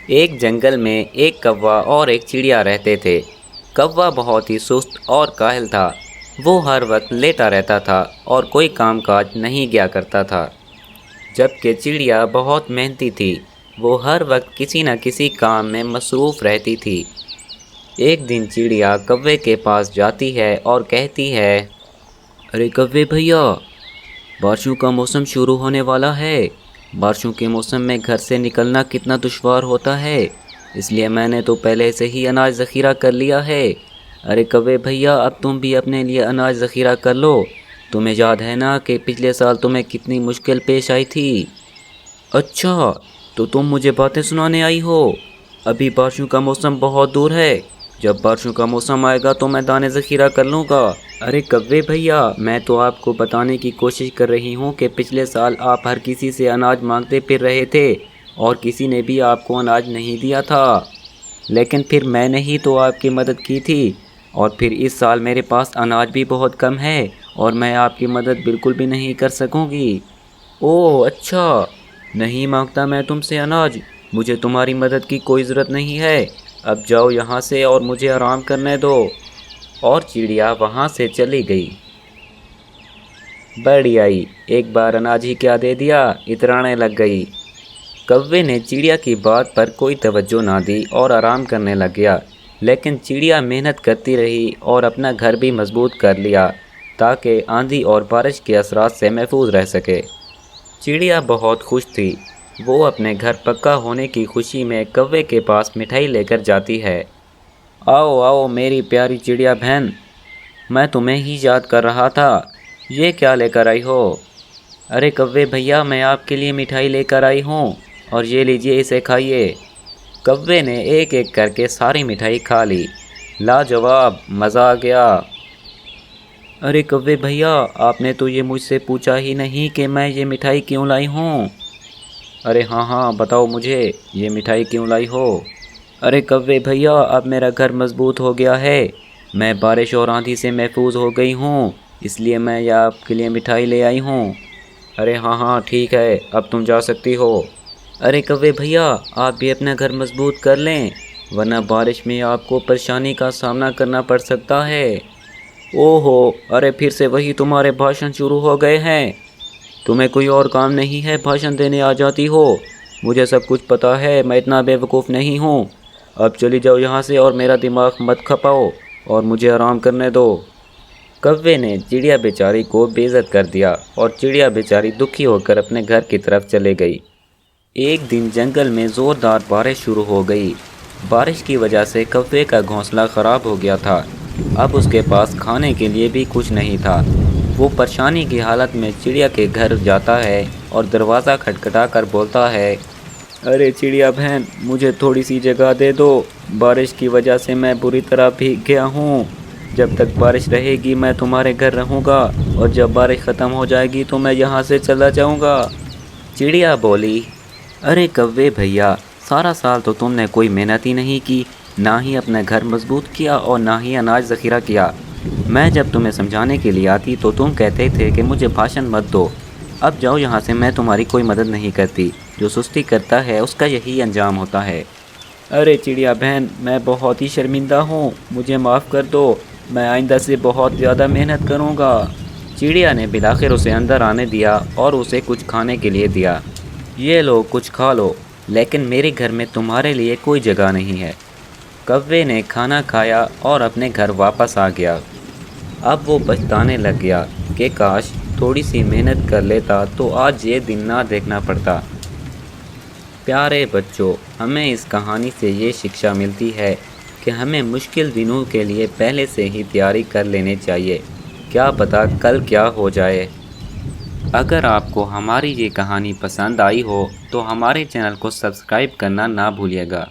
ایک جنگل میں ایک کوا اور ایک چڑیا رہتے تھے۔ کوا بہت ہی سست اور کاہل تھا۔ وہ ہر وقت لیٹا رہتا تھا اور کوئی کام کاج نہیں کیا کرتا تھا، جبکہ چڑیا بہت محنتی تھی۔ وہ ہر وقت کسی نہ کسی کام میں مصروف رہتی تھی۔ ایک دن چڑیا کوے کے پاس جاتی ہے اور کہتی ہے، ارے کوے بھیا، بارشوں کا موسم شروع ہونے والا ہے۔ بارشوں کے موسم میں گھر سے نکلنا کتنا دشوار ہوتا ہے، اس لیے میں نے تو پہلے سے ہی اناج ذخیرہ کر لیا ہے۔ ارے کوے بھیا، اب تم بھی اپنے لیے اناج ذخیرہ کر لو۔ تمہیں یاد ہے نا کہ پچھلے سال تمہیں کتنی مشکل پیش آئی تھی؟ اچھا، تو تم مجھے باتیں سنانے آئی ہو؟ ابھی بارشوں کا موسم بہت دور ہے۔ جب بارشوں کا موسم آئے گا تو میں دانے ذخیرہ کر لوں گا۔ ارے کوے بھیا، میں تو آپ کو بتانے کی کوشش کر رہی ہوں کہ پچھلے سال آپ ہر کسی سے اناج مانگتے پھر رہے تھے اور کسی نے بھی آپ کو اناج نہیں دیا تھا، لیکن پھر میں نے ہی تو آپ کی مدد کی تھی، اور پھر اس سال میرے پاس اناج بھی بہت کم ہے اور میں آپ کی مدد بالکل بھی نہیں کر سکوں گی۔ اوہ اچھا، نہیں مانگتا میں تم سے اناج، مجھے تمہاری مدد کی کوئی ضرورت نہیں ہے۔ اب جاؤ یہاں سے اور مجھے آرام کرنے دو۔ اور چڑیا وہاں سے چلی گئی۔ بڑی آئی، ایک بار اناج ہی کیا دے دیا، اترانے لگ گئی۔ کوے نے چڑیا کی بات پر کوئی توجہ نہ دی اور آرام کرنے لگ گیا، لیکن چڑیا محنت کرتی رہی اور اپنا گھر بھی مضبوط کر لیا تاکہ آندھی اور بارش کے اثرات سے محفوظ رہ سکے۔ چڑیا بہت خوش تھی۔ وہ اپنے گھر پکا ہونے کی خوشی میں کوے کے پاس مٹھائی لے کر جاتی ہے۔ آؤ آؤ میری پیاری چڑیا بہن، میں تمہیں ہی یاد کر رہا تھا، یہ کیا لے کر آئی ہو؟ ارے کوے بھیا، میں آپ کے لیے مٹھائی لے کر آئی ہوں، اور یہ لیجئے، اسے کھائیے۔ کوے نے ایک ایک کر کے ساری مٹھائی کھا لی۔ لاجواب، مزہ آ گیا۔ ارے کوے بھیا، آپ نے تو یہ مجھ سے پوچھا ہی نہیں کہ میں یہ مٹھائی کیوں لائی ہوں۔ ارے ہاں بتاؤ مجھے، یہ مٹھائی کیوں لائی ہو؟ ارے کوے بھیا، اب میرا گھر مضبوط ہو گیا ہے، میں بارش اور آندھی سے محفوظ ہو گئی ہوں، اس لیے میں یہ آپ کے لیے مٹھائی لے آئی ہوں۔ ارے ہاں ٹھیک ہے، اب تم جا سکتی ہو۔ ارے کوے بھیا، آپ بھی اپنا گھر مضبوط کر لیں، ورنہ بارش میں آپ کو پریشانی کا سامنا کرنا پڑ سکتا ہے۔ اوہو، ارے پھر سے وہی تمہارے بھاشن شروع ہو گئے ہیں۔ تمہیں کوئی اور کام نہیں ہے، بھاشن دینے آ جاتی ہو۔ مجھے سب کچھ پتا ہے، میں اتنا بے وقوف نہیں ہوں۔ اب چلی جاؤ یہاں سے اور میرا دماغ مت کھپاؤ اور مجھے آرام کرنے دو۔ کوے نے چڑیا بیچاری کو بے عزت کر دیا اور چڑیا بیچاری دکھی ہو کر اپنے گھر کی طرف چلے گئی۔ ایک دن جنگل میں زوردار بارش شروع ہو گئی۔ بارش کی وجہ سے کوے کا گھونسلہ خراب ہو گیا تھا۔ اب اس کے پاس کھانے کے لیے بھی کچھ نہیں تھا۔ وہ پریشانی کی حالت میں چڑیا کے گھر جاتا ہے اور دروازہ کھٹکھٹا کر بولتا ہے، ارے چڑیا بہن، مجھے تھوڑی سی جگہ دے دو، بارش کی وجہ سے میں بری طرح بھیگ گیا ہوں۔ جب تک بارش رہے گی میں تمہارے گھر رہوں گا، اور جب بارش ختم ہو جائے گی تو میں یہاں سے چلا جاؤں گا۔ چڑیا بولی، ارے کوے بھیا، سارا سال تو تم نے کوئی محنت ہی نہیں کی، نہ ہی اپنا گھر مضبوط کیا اور نہ ہی اناج ذخیرہ کیا۔ میں جب تمہیں سمجھانے کے لیے آتی تو تم کہتے تھے کہ مجھے بھاشن مت دو۔ اب جاؤ یہاں سے، میں تمہاری کوئی مدد نہیں کرتی، جو سستی کرتا ہے اس کا یہی انجام ہوتا ہے۔ ارے چڑیا بہن، میں بہت ہی شرمندہ ہوں، مجھے معاف کر دو، میں آئندہ سے بہت زیادہ محنت کروں گا۔ چڑیا نے بالآخر اسے اندر آنے دیا اور اسے کچھ کھانے کے لیے دیا۔ یہ لو، کچھ کھا لو، لیکن میرے گھر میں تمہارے لیے کوئی جگہ نہیں ہے۔ کوے نے کھانا کھایا اور اپنے گھر واپس آ گیا۔ اب وہ پچھتانے لگ گیا کہ کاش تھوڑی سی محنت کر لیتا تو آج یہ دن نہ دیکھنا پڑتا۔ پیارے بچوں، ہمیں اس کہانی سے یہ شکشا ملتی ہے کہ ہمیں مشکل دنوں کے لیے پہلے سے ہی تیاری کر لینی چاہیے، کیا پتہ کل کیا ہو جائے۔ اگر آپ کو ہماری یہ کہانی پسند آئی ہو تو ہمارے چینل کو سبسکرائب کرنا نہ بھولیے گا۔